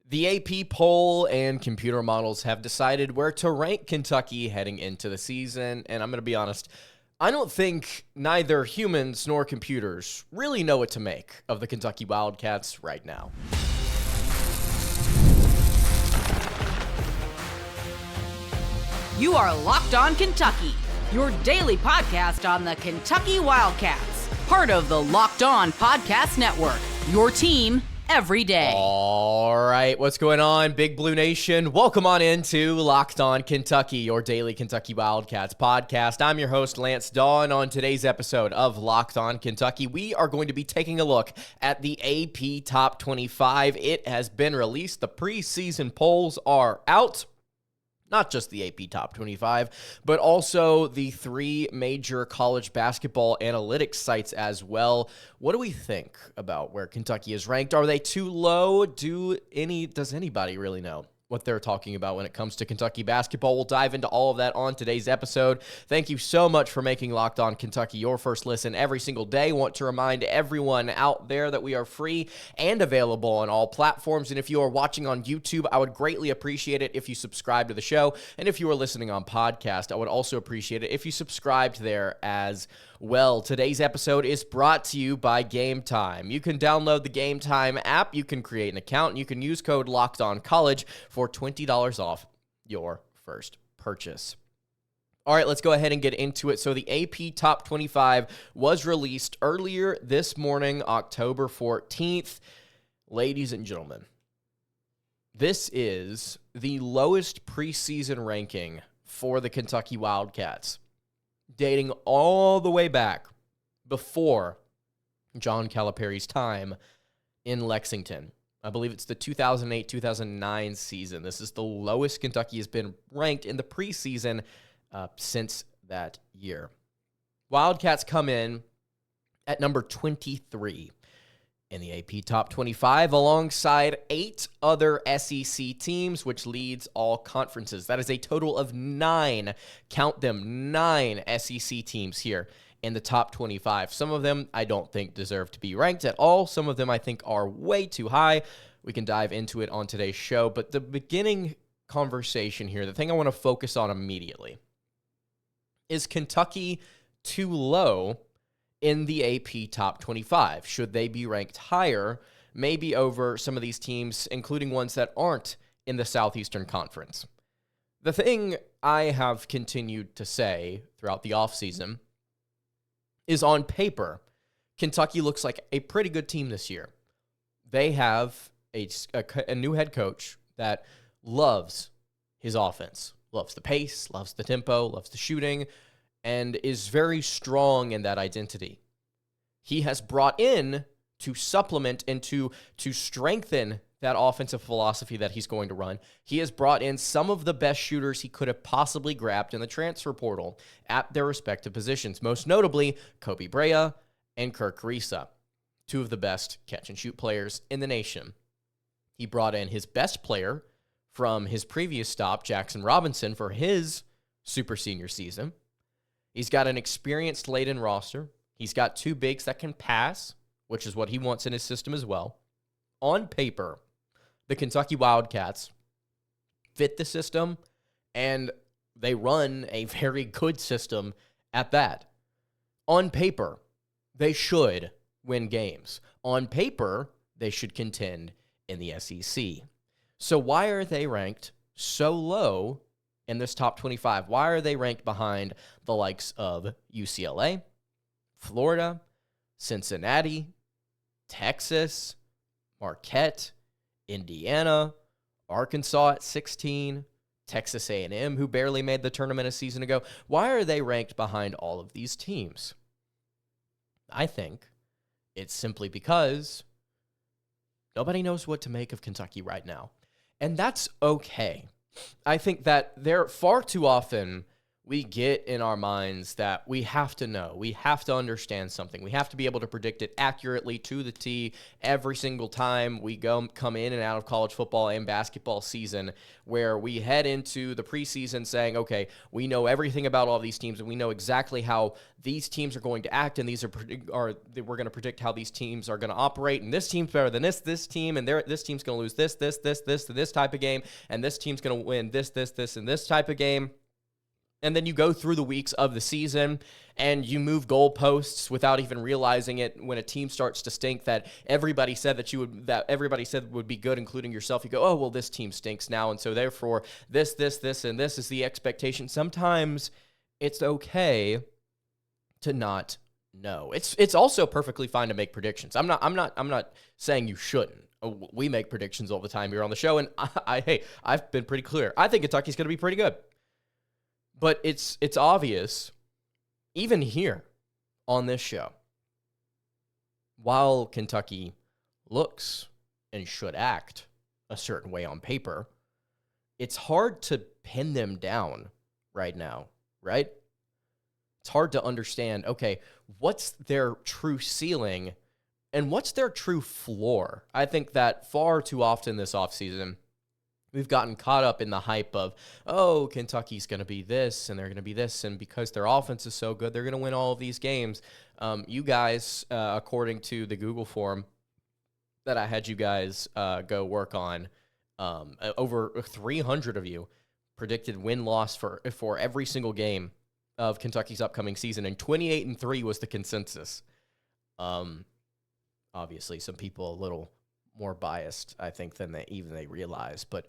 The AP poll and computer models have decided where to rank Kentucky heading into the season, and I'm going to be honest, I don't think neither humans nor computers really know what to make of the Kentucky Wildcats right now. You are Locked On Kentucky, your daily podcast on the Kentucky Wildcats, part of the Locked On Podcast Network, your team every day. All right, what's going on, Big Blue Nation? Welcome on into Locked On Kentucky, your daily Kentucky Wildcats podcast. I'm your host, Lance Dawe, and on today's episode of Locked On Kentucky, we are going to be taking a look at the AP Top 25. It has been released. The preseason polls are out. Not just the AP Top 25, but also the three major college basketball analytics sites as well. What do we think about where Kentucky is ranked? Are they too low? Does anybody really know what they're talking about when it comes to Kentucky basketball? We'll dive into all of that on today's episode. Thank you so much for making Locked On Kentucky your first listen every single day. Want to remind everyone out there that we are free and available on all platforms. And if you are watching on YouTube, I would greatly appreciate it if you subscribe to the show. And if you are listening on podcast, I would also appreciate it if you subscribed there as well. Today's episode is brought to you by Game Time. You can download the Game Time app, you can create an account, and you can use code LOCKEDONCollege for $20 off your first purchase. All right, let's go ahead and get into it. So the AP Top 25 was released earlier this morning, October 14th. Ladies and gentlemen, this is the lowest preseason ranking for the Kentucky Wildcats, dating all the way back before John Calipari's time in Lexington. I believe it's the 2008-2009 season. This is the lowest Kentucky has been ranked in the preseason since that year. Wildcats come in at number 23 in the AP Top 25 alongside 8 other SEC teams, which leads all conferences. That is a total of 9, count them, 9 SEC teams here in the top 25. Some of them I don't think deserve to be ranked at all. Some of them I think are way too high. We can dive into it on today's show. But the beginning conversation here, the thing I want to focus on immediately, is Kentucky too low in the AP Top 25? Should they be ranked higher, maybe over some of these teams, including ones that aren't in the Southeastern Conference? The thing I have continued to say throughout the offseason is, on paper, Kentucky looks like a pretty good team this year. They have a new head coach that loves his offense, loves the pace, loves the tempo, loves the shooting, and is very strong in that identity. He has brought in to supplement and to strengthen that offensive philosophy that he's going to run. He has brought in some of the best shooters he could have possibly grabbed in the transfer portal at their respective positions, most notably Kobe Brea and Kirk Risa, two of the best catch-and-shoot players in the nation. He brought in his best player from his previous stop, Jackson Robinson, for his super senior season. He's got an experienced laden roster. He's got 2 bigs that can pass, which is what he wants in his system as well. On paper, the Kentucky Wildcats fit the system, and they run a very good system at that. On paper, they should win games. On paper, they should contend in the SEC. So why are they ranked so low in this top 25? Why are they ranked behind the likes of UCLA, Florida, Cincinnati, Texas, Marquette, Indiana, Arkansas at 16, Texas A&M, who barely made the tournament a season ago? Why are they ranked behind all of these teams? I think it's simply because nobody knows what to make of Kentucky right now. And that's okay. I think that there far too often we get in our minds that we have to know, we have to understand something. We have to be able to predict it accurately to the T every single time we come in and out of college football and basketball season, where we head into the preseason saying, okay, we know everything about all these teams and we know exactly how these teams are going to act, and we're going to predict how these teams are going to operate, and this team's better than this team, and this team's going to lose this type of game, and this team's going to win this, and this type of game. And then you go through the weeks of the season and you move goalposts without even realizing it. When a team starts to stink that everybody said would be good, including yourself, you go, oh, well, this team stinks now. And so therefore this, and this is the expectation. Sometimes it's okay to not know. It's also perfectly fine to make predictions. I'm not saying you shouldn't. We make predictions all the time here on the show. And I've been pretty clear. I think Kentucky's going to be pretty good. But it's obvious, even here on this show, while Kentucky looks and should act a certain way on paper, it's hard to pin them down right now, right? It's hard to understand, okay, what's their true ceiling and what's their true floor? I think that far too often this offseason, we've gotten caught up in the hype of, oh, Kentucky's going to be this, and they're going to be this, and because their offense is so good, they're going to win all of these games. You guys, according to the Google form that I had you guys go work on, over 300 of you predicted win-loss for every single game of Kentucky's upcoming season, and 28-3 was the consensus. Obviously, some people a little more biased, I think, than they realize, but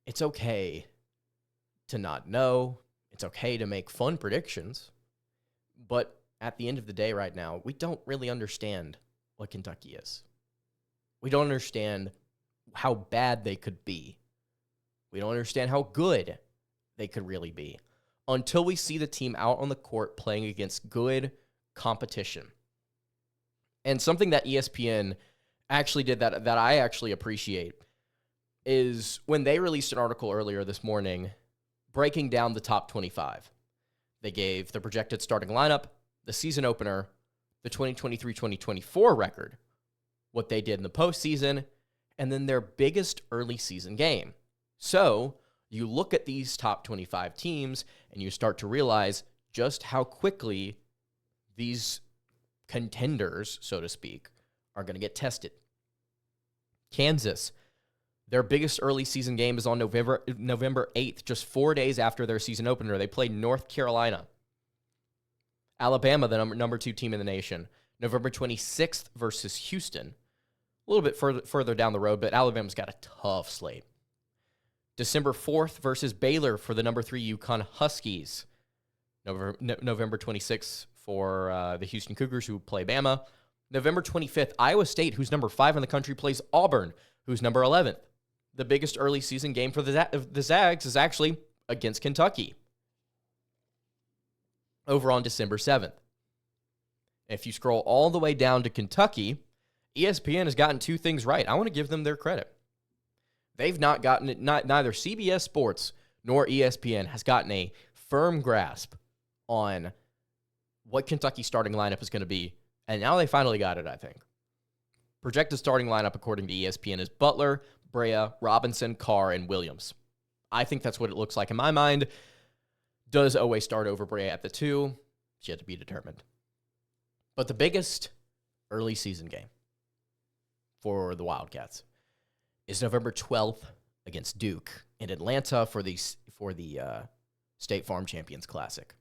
it's okay to not know. It's okay to make fun predictions, but at the end of the day right now, we don't really understand what Kentucky is. We don't understand how bad they could be. We don't understand how good they could really be until we see the team out on the court playing against good competition. And something that ESPN actually did that I actually appreciate is when they released an article earlier this morning breaking down the top 25. They gave the projected starting lineup, the season opener, the 2023-2024 record, what they did in the postseason, and then their biggest early season game. So you look at these top 25 teams and you start to realize just how quickly these contenders, so to speak, are going to get tested. Kansas, their biggest early season game is on November 8th, just 4 days after their season opener. They play North Carolina. Alabama, the number 2 team in the nation, November 26th versus Houston. A little bit further down the road, but Alabama's got a tough slate. December 4th versus Baylor for the number 3 UConn Huskies. November 26th for the Houston Cougars, who play Bama. November 25th, Iowa State, who's number 5 in the country, plays Auburn, who's number 11th. The biggest early season game for the Zags is actually against Kentucky, over on December 7th. If you scroll all the way down to Kentucky, ESPN has gotten 2 things right. I want to give them their credit. They've not gotten it, neither CBS Sports nor ESPN has gotten a firm grasp on what Kentucky's starting lineup is going to be. And now they finally got it, I think. Projected starting lineup, according to ESPN, is Butler, Brea, Robinson, Carr, and Williams. I think that's what it looks like in my mind. Does Owe start over Brea at the 2? It's yet to be determined. But the biggest early season game for the Wildcats is November 12th against Duke in Atlanta for the State Farm Champions Classic.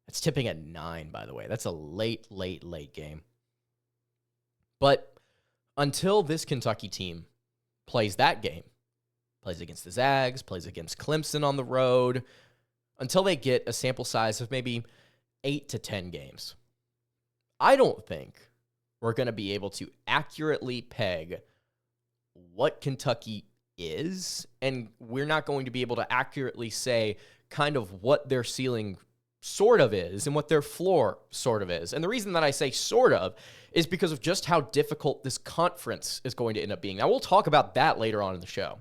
It's tipping at 9, by the way. That's a late game. But until this Kentucky team plays that game, plays against the Zags, plays against Clemson on the road, until they get a sample size of maybe 8 to 10 games, I don't think we're going to be able to accurately peg what Kentucky is, and we're not going to be able to accurately say kind of what their ceiling sort of is and what their floor sort of is. And the reason that I say sort of is because of just how difficult this conference is going to end up being. Now, we'll talk about that later on in the show.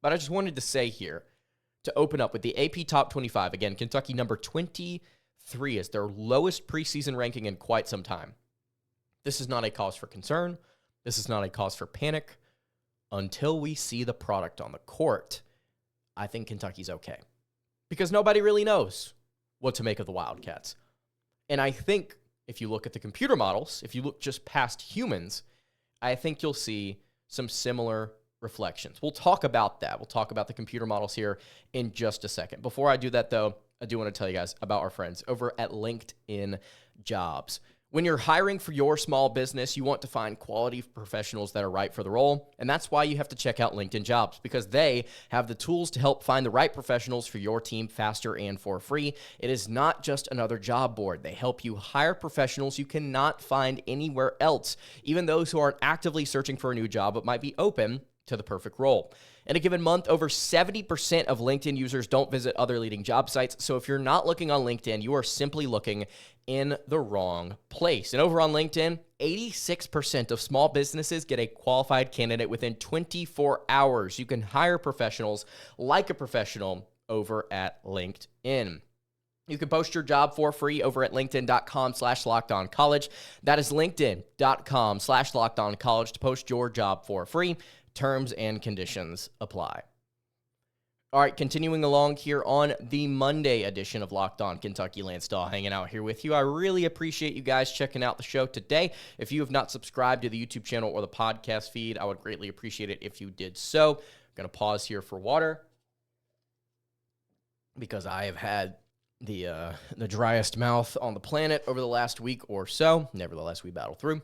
But I just wanted to say here, to open up with the AP Top 25. Again, Kentucky number 23 is their lowest preseason ranking in quite some time. This is not a cause for concern. This is not a cause for panic. Until we see the product on the court, I think Kentucky's okay. Because nobody really knows what to make of the Wildcats. And I think if you look at the computer models, if you look just past humans, I think you'll see some similar reflections. We'll talk about that. We'll talk about the computer models here in just a second. Before I do that, though, I do want to tell you guys about our friends over at LinkedIn Jobs. When you're hiring for your small business, you want to find quality professionals that are right for the role, and that's why you have to check out LinkedIn Jobs, because they have the tools to help find the right professionals for your team faster and for free. It is not just another job board. They help you hire professionals you cannot find anywhere else, even those who aren't actively searching for a new job but might be open to the perfect role. In a given month, over 70% of LinkedIn users don't visit other leading job sites. So if you're not looking on LinkedIn, you are simply looking in the wrong place. And over on LinkedIn, 86% of small businesses get a qualified candidate within 24 hours. You can hire professionals like a professional over at LinkedIn. You can post your job for free over at linkedin.com/lockedoncollege. That is linkedin.com/lockedoncollege to post your job for free. Terms and conditions apply. All right, continuing along here on the Monday edition of Locked On Kentucky. Lance Dawe hanging out here with you. I really appreciate you guys checking out the show today. If you have not subscribed to the YouTube channel or the podcast feed, I would greatly appreciate it if you did so. I'm going to pause here for water because I have had the driest mouth on the planet over the last week or so. Nevertheless, we battle through.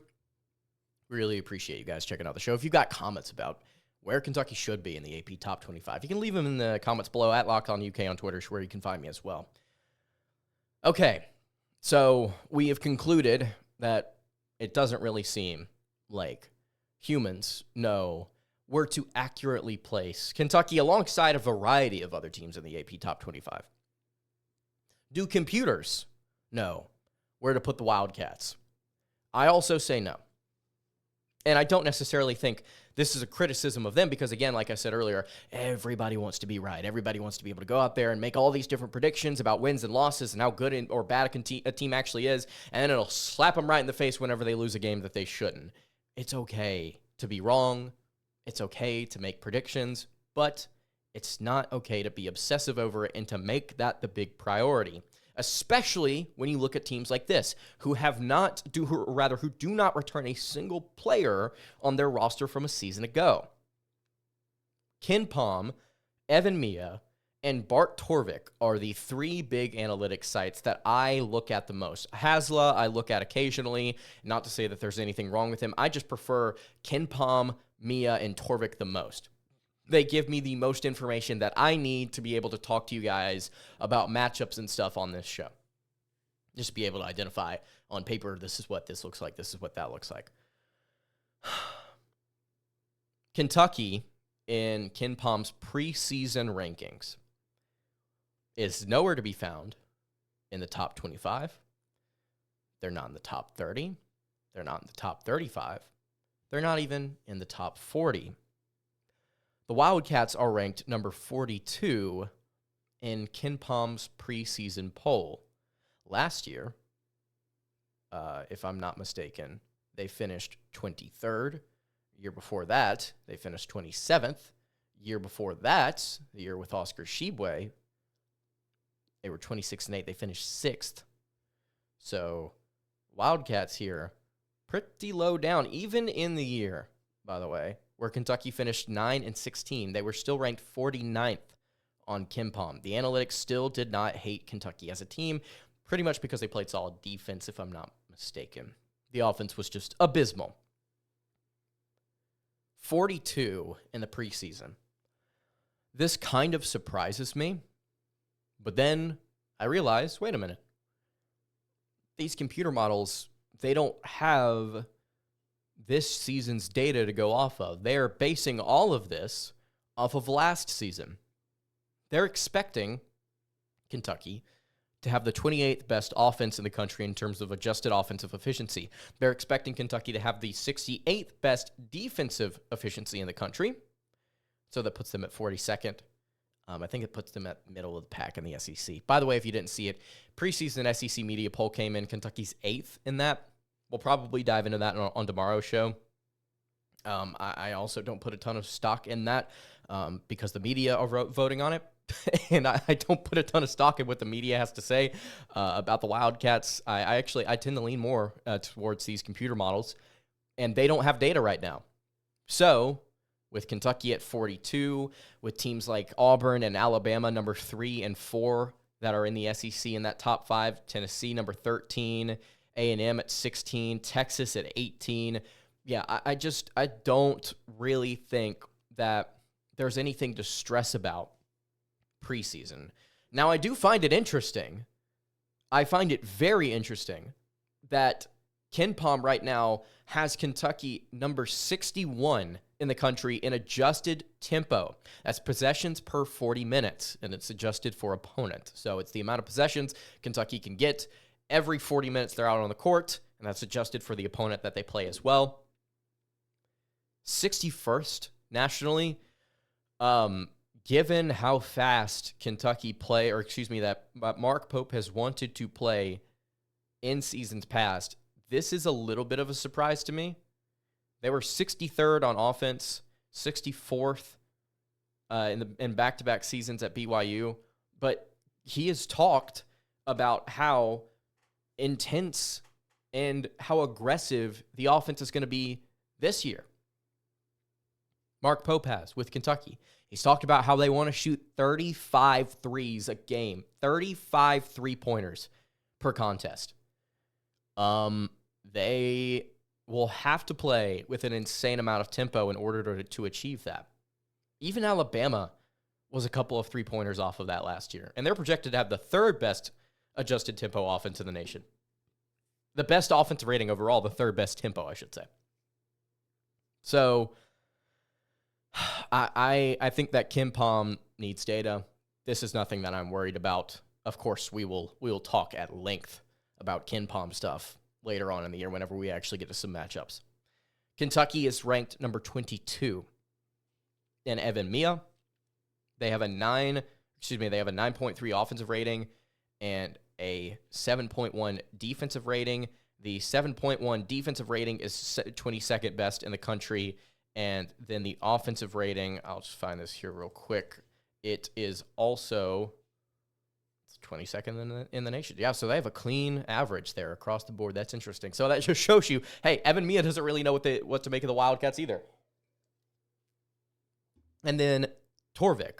Really appreciate you guys checking out the show. If you've got comments about where Kentucky should be in the AP Top 25, you can leave them in the comments below at LockedOnUK on Twitter, where you can find me as well. Okay, so we have concluded that it doesn't really seem like humans know where to accurately place Kentucky alongside a variety of other teams in the AP Top 25. Do computers know where to put the Wildcats? I also say no. And I don't necessarily think this is a criticism of them because, again, like I said earlier, everybody wants to be right. Everybody wants to be able to go out there and make all these different predictions about wins and losses and how good or bad a team actually is, and then it'll slap them right in the face whenever they lose a game that they shouldn't. It's okay to be wrong. It's okay to make predictions, but it's not okay to be obsessive over it and to make that the big priority. Especially when you look at teams like this, who do not return a single player on their roster from a season ago. KenPom, Miya, and Torvik are the three big analytics sites that I look at the most. Hasla, I look at occasionally, not to say that there's anything wrong with him. I just prefer KenPom, Miya, and Torvik the most. They give me the most information that I need to be able to talk to you guys about matchups and stuff on this show. Just be able to identify on paper, this is what this looks like, this is what that looks like. Kentucky, in KenPom's preseason rankings, is nowhere to be found in the top 25. They're not in the top 30. They're not in the top 35. They're not even in the top 40. The Wildcats are ranked number 42 in KenPom's preseason poll. Last year, if I'm not mistaken, they finished 23rd. Year before that, they finished 27th. Year before that, the year with Oscar Tshiebwe, they were 26-8. They finished 6th. So Wildcats here, pretty low down, even in the year, by the way, where Kentucky finished 9-16. They were still ranked 49th on KenPom. The analytics still did not hate Kentucky as a team, pretty much because they played solid defense, if I'm not mistaken. The offense was just abysmal. 42 in the preseason. This kind of surprises me, but then I realized, wait a minute. These computer models, they don't have this season's data to go off of. They're basing all of this off of last season. They're expecting Kentucky to have the 28th best offense in the country in terms of adjusted offensive efficiency. They're expecting Kentucky to have the 68th best defensive efficiency in the country. So that puts them at 42nd. I think it puts them at middle of the pack in the SEC. By the way, if you didn't see it, preseason SEC media poll came in. Kentucky's 8th in that. We'll probably dive into that on tomorrow's show. I also don't put a ton of stock in that because the media are voting on it. And I don't put a ton of stock in what the media has to say about the Wildcats. I tend to lean more towards these computer models, and they don't have data right now. So with Kentucky at 42, with teams like Auburn and Alabama, number 3 and 4, that are in the SEC in that top 5, Tennessee, number 13, A&M at 16, Texas at 18. Yeah, I don't really think that there's anything to stress about preseason. Now, I do find it interesting. I find it very interesting that KenPom right now has Kentucky number 61 in the country in adjusted tempo. That's possessions per 40 minutes, and it's adjusted for opponent. So it's the amount of possessions Kentucky can get every 40 minutes they're out on the court, and that's adjusted for the opponent that they play as well. 61st nationally. Given how fast Kentucky that Mark Pope has wanted to play in seasons past, this is a little bit of a surprise to me. They were 63rd on offense, 64th in back-to-back seasons at BYU, but he has talked about how intense and how aggressive the offense is going to be this year. Mark Pope has with Kentucky. He's talked about how they want to shoot 35 threes a game, 35 three-pointers per contest. They will have to play with an insane amount of tempo in order to achieve that. Even Alabama was a couple of three-pointers off of that last year, and they're projected to have the 3rd best adjusted tempo offense in the nation. The best offensive rating overall, the 3rd best tempo, I should say. So I think that KenPom needs data. This is nothing that I'm worried about. Of course, we will talk at length about KenPom stuff later on in the year whenever we actually get to some matchups. Kentucky is ranked number 22 in Evan Miya. They have a 9.3 offensive rating and a 7.1 defensive rating. The 7.1 defensive rating is 22nd best in the country. And then the offensive rating, I'll just find this here real quick. It is also 22nd in the nation. Yeah, so they have a clean average there across the board. That's interesting. So that just shows you, hey, Evan Miya doesn't really know what to make of the Wildcats either. And then Torvik,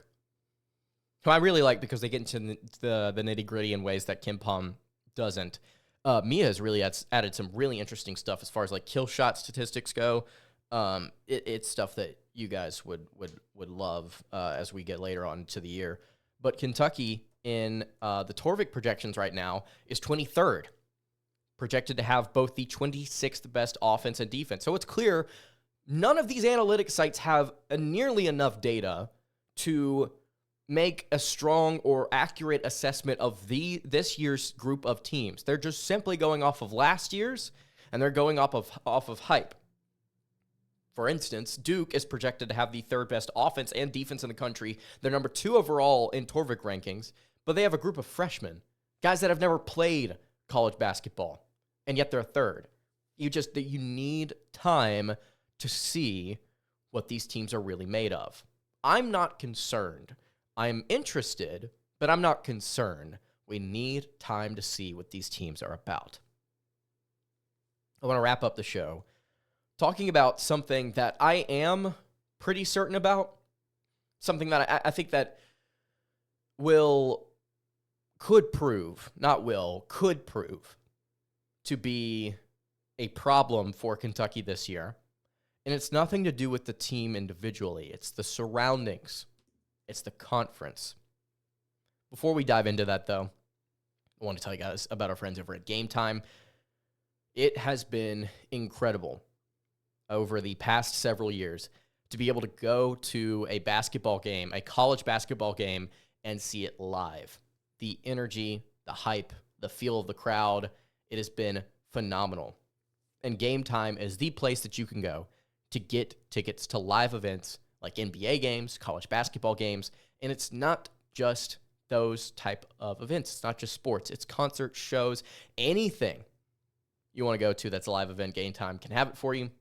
who I really like because they get into the nitty-gritty in ways that KenPom doesn't. Miya has really added some really interesting stuff as far as like kill shot statistics go. It's stuff that you guys would love as we get later on into the year. But Kentucky in the Torvik projections right now is 23rd, projected to have both the 26th best offense and defense. So it's clear none of these analytics sites have nearly enough data to make a strong or accurate assessment of this year's group of teams. They're just simply going off of last year's, and they're going off of hype. For instance, Duke is projected to have the 3rd best offense and defense in the country. They're number 2 overall in Torvik rankings, but they have a group of freshmen, guys that have never played college basketball, and yet they're 3rd. You need time to see what these teams are really made of. I'm not concerned. I'm interested, but I'm not concerned. We need time to see what these teams are about. I want to wrap up the show talking about something that I am pretty certain about, something that I think that could prove to be a problem for Kentucky this year. And it's nothing to do with the team individually. It's the surroundings. It's the conference. Before we dive into that, though, I want to tell you guys about our friends over at Game Time. It has been incredible over the past several years to be able to go to a basketball game, a college basketball game, and see it live. The energy, the hype, the feel of the crowd, it has been phenomenal. And Game Time is the place that you can go to get tickets to live events like NBA games, college basketball games, and it's not just those type of events. It's not just sports. It's concerts, shows, anything you want to go to that's a live event. Game Time can have it for you.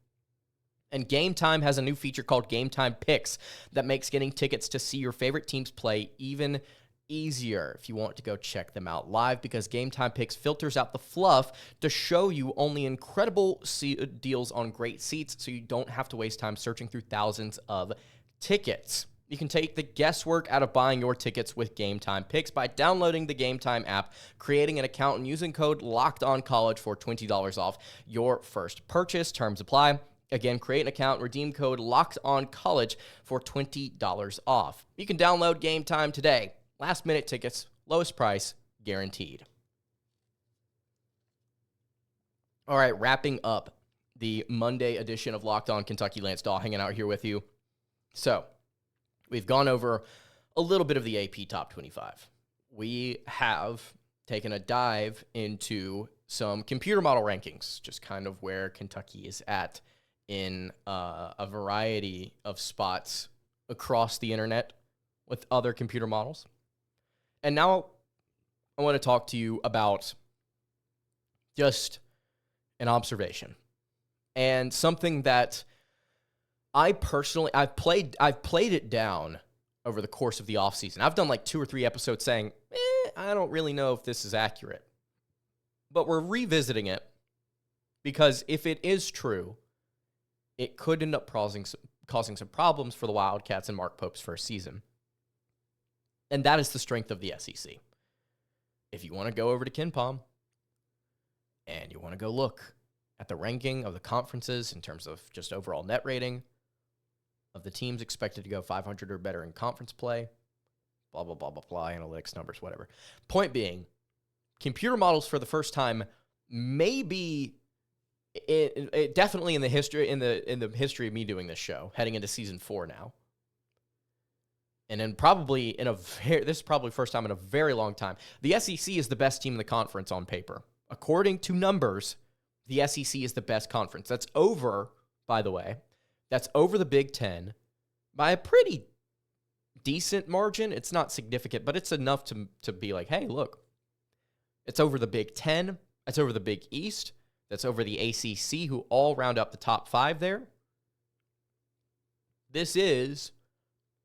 And Game Time has a new feature called Game Time Picks that makes getting tickets to see your favorite teams play even easier if you want to go check them out live, because Game Time Picks filters out the fluff to show you only incredible deals on great seats, so you don't have to waste time searching through thousands of tickets. You can take the guesswork out of buying your tickets with Game Time Picks by downloading the Game Time app, creating an account, and using code LOCKEDONCollege for $20 off your first purchase. Terms apply. Again, create an account, redeem code LOCKEDONCollege for $20 off. You can download Game Time today. Last minute tickets, lowest price, guaranteed. All right, wrapping up the Monday edition of Locked On Kentucky. Lance Dawe hanging out here with you. So, we've gone over a little bit of the AP Top 25. We have taken a dive into some computer model rankings, just kind of where Kentucky is at in a variety of spots across the internet with other computer models. And now I want to talk to you about just an observation and something that I've played it down over the course of the offseason. I've done like 2 or 3 episodes saying, I don't really know if this is accurate. But we're revisiting it because if it is true, it could end up causing some problems for the Wildcats and Mark Pope's first season. And that is the strength of the SEC. If you want to go over to KenPom and you want to go look at the ranking of the conferences in terms of just overall net rating of the teams expected to go 500 or better in conference play, blah, blah, blah, blah, blah, analytics, numbers, whatever. Point being, computer models for the first time maybe it definitely in the history of me doing this show, heading into season 4 now, and then probably this is probably the first time in a very long time, the SEC is the best team in the conference on paper. According to numbers, the SEC is the best conference. That's over, by the way, that's over the Big Ten by a pretty decent margin. It's not significant, but it's enough to be like, hey, look, it's over the Big Ten, it's over the Big East, that's over the ACC, who all round up the top 5 there. This is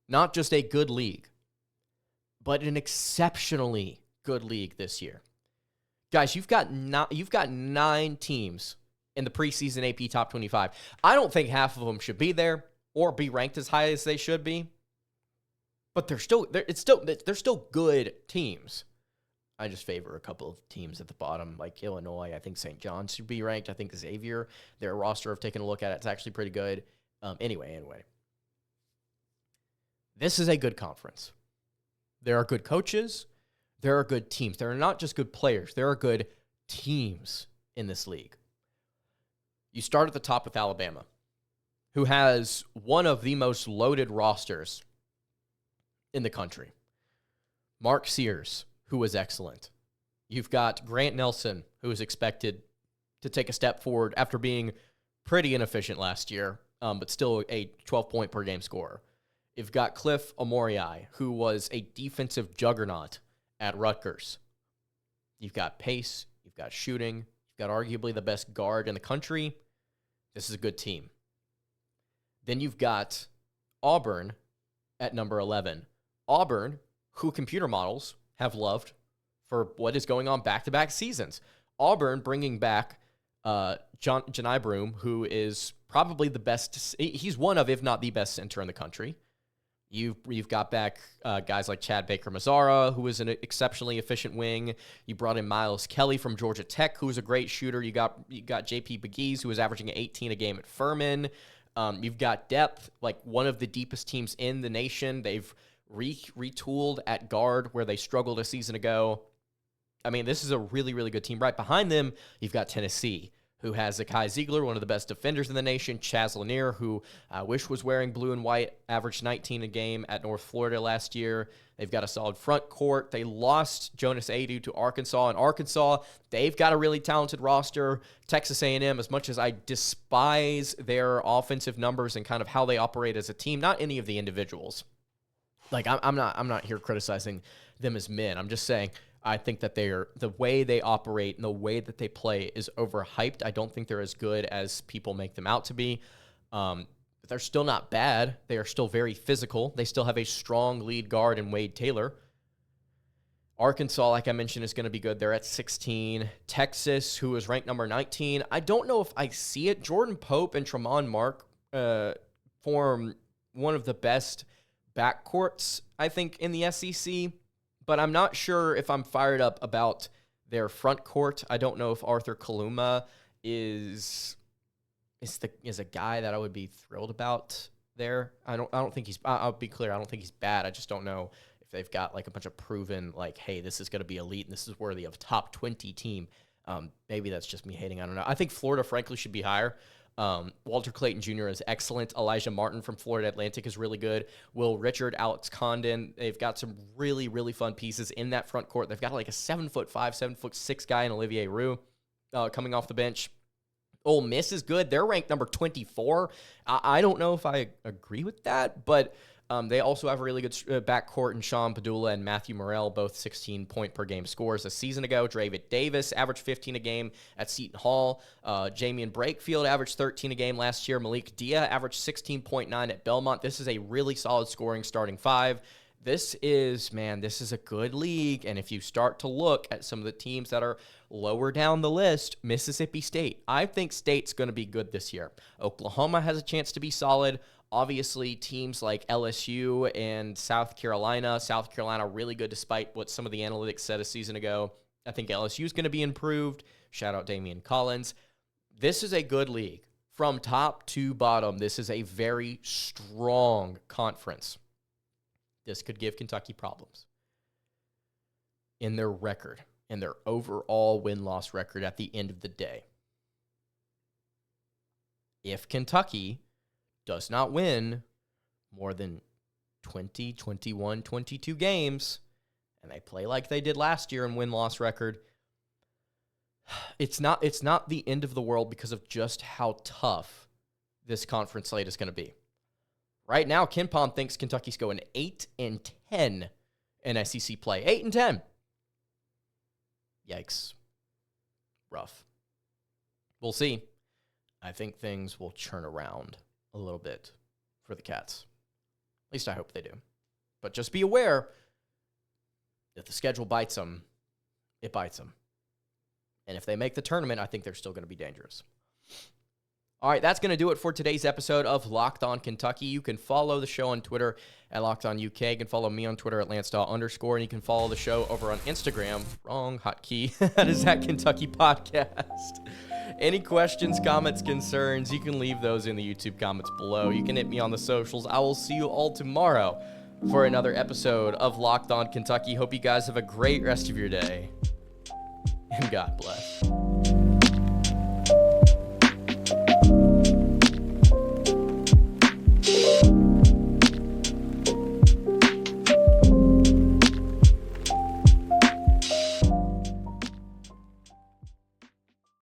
not just a good league, but an exceptionally good league this year. Guys, you've got 9 teams in the preseason AP Top 25. I don't think half of them should be there or be ranked as high as they should be, but they're still good teams. I just favor a couple of teams at the bottom, like Illinois. I think St. John's should be ranked. I think Xavier, their roster, I've taken a look at it. It's actually pretty good. Anyway. This is a good conference. There are good coaches. There are good teams. There are not just good players. There are good teams in this league. You start at the top with Alabama, who has one of the most loaded rosters in the country. Mark Sears, who was excellent. You've got Grant Nelson, who is expected to take a step forward after being pretty inefficient last year, but still a 12-point per game scorer. You've got Cliff Omoruyi, who was a defensive juggernaut at Rutgers. You've got pace, you've got shooting, you've got arguably the best guard in the country. This is a good team. Then you've got Auburn at number 11. Auburn, who computer models have loved for what is going on back-to-back seasons. Auburn bringing back Johni Broome, who is probably the best. He's one of, if not the best center in the country. You've got back guys like Chad Baker-Mazara, who is an exceptionally efficient wing. You brought in Miles Kelly from Georgia Tech, who's a great shooter. You got JP Begues, who is averaging 18 a game at Furman. You've got depth, like one of the deepest teams in the nation. They've retooled at guard where they struggled a season ago. I mean, this is a really, really good team. Right behind them, you've got Tennessee, who has Zakai Ziegler, one of the best defenders in the nation, Chaz Lanier, who I wish was wearing blue and white, averaged 19 a game at North Florida last year. They've got a solid front court. They lost Jonas Adu to Arkansas. And Arkansas, they've got a really talented roster. Texas A&M, as much as I despise their offensive numbers and kind of how they operate as a team, not any of the individuals. Like, I'm not here criticizing them as men. I'm just saying I think that the way they operate and the way that they play is overhyped. I don't think they're as good as people make them out to be. They're still not bad. They are still very physical. They still have a strong lead guard in Wade Taylor. Arkansas, like I mentioned, is going to be good. They're at 16. Texas, who is ranked number 19. I don't know if I see it. Jordan Pope and Tremont Mark form one of the best backcourts, I think, in the SEC. But I'm not sure if I'm fired up about their front court. I don't know if Arthur Kaluma is a guy that I would be thrilled about there. I don't think he's. I'll be clear. I don't think he's bad. I just don't know if they've got like a bunch of proven like, hey, this is going to be elite and this is worthy of a top 20 team. Maybe that's just me hating. I don't know. I think Florida, frankly, should be higher. Walter Clayton Jr. is excellent. Elijah Martin from Florida Atlantic is really good. Will Richard, Alex Condon. They've got some really, really fun pieces in that front court. They've got like a 7'5", 7'6" guy in Olivier Roux coming off the bench. Ole Miss is good. They're ranked number 24. I don't know if I agree with that, but they also have a really good backcourt in Sean Padula and Matthew Morrell, both 16-point-per-game scorers a season ago. Draven Davis averaged 15 a game at Seton Hall. Jamian Brakefield averaged 13 a game last year. Malik Dia averaged 16.9 at Belmont. This is a really solid scoring starting five. This is a good league, and if you start to look at some of the teams that are lower down the list, Mississippi State. I think State's going to be good this year. Oklahoma has a chance to be solid. Obviously, teams like LSU and South Carolina really good despite what some of the analytics said a season ago. I think LSU is going to be improved. Shout out Damian Collins. This is a good league. From top to bottom, this is a very strong conference. This could give Kentucky problems in their record, in their overall win-loss record at the end of the day. If Kentucky does not win more than 20, 21, 22 games, and they play like they did last year in win-loss record, it's not the end of the world because of just how tough this conference slate is going to be. Right now, KenPom thinks Kentucky's going 8-10 in SEC play. 8-10. Yikes. Rough. We'll see. I think things will churn around a little bit for the Cats. At least I hope they do. But just be aware, if the schedule bites them, it bites them. And if they make the tournament, I think they're still going to be dangerous. All right, that's going to do it for today's episode of Locked On Kentucky. You can follow the show on Twitter at Locked On UK. You can follow me on Twitter at Lance_, and you can follow the show over on Instagram. Wrong hotkey. That is at Kentucky Podcast. Any questions, comments, concerns, you can leave those in the YouTube comments below. You can hit me on the socials. I will see you all tomorrow for another episode of Locked On Kentucky. Hope you guys have a great rest of your day, and God bless.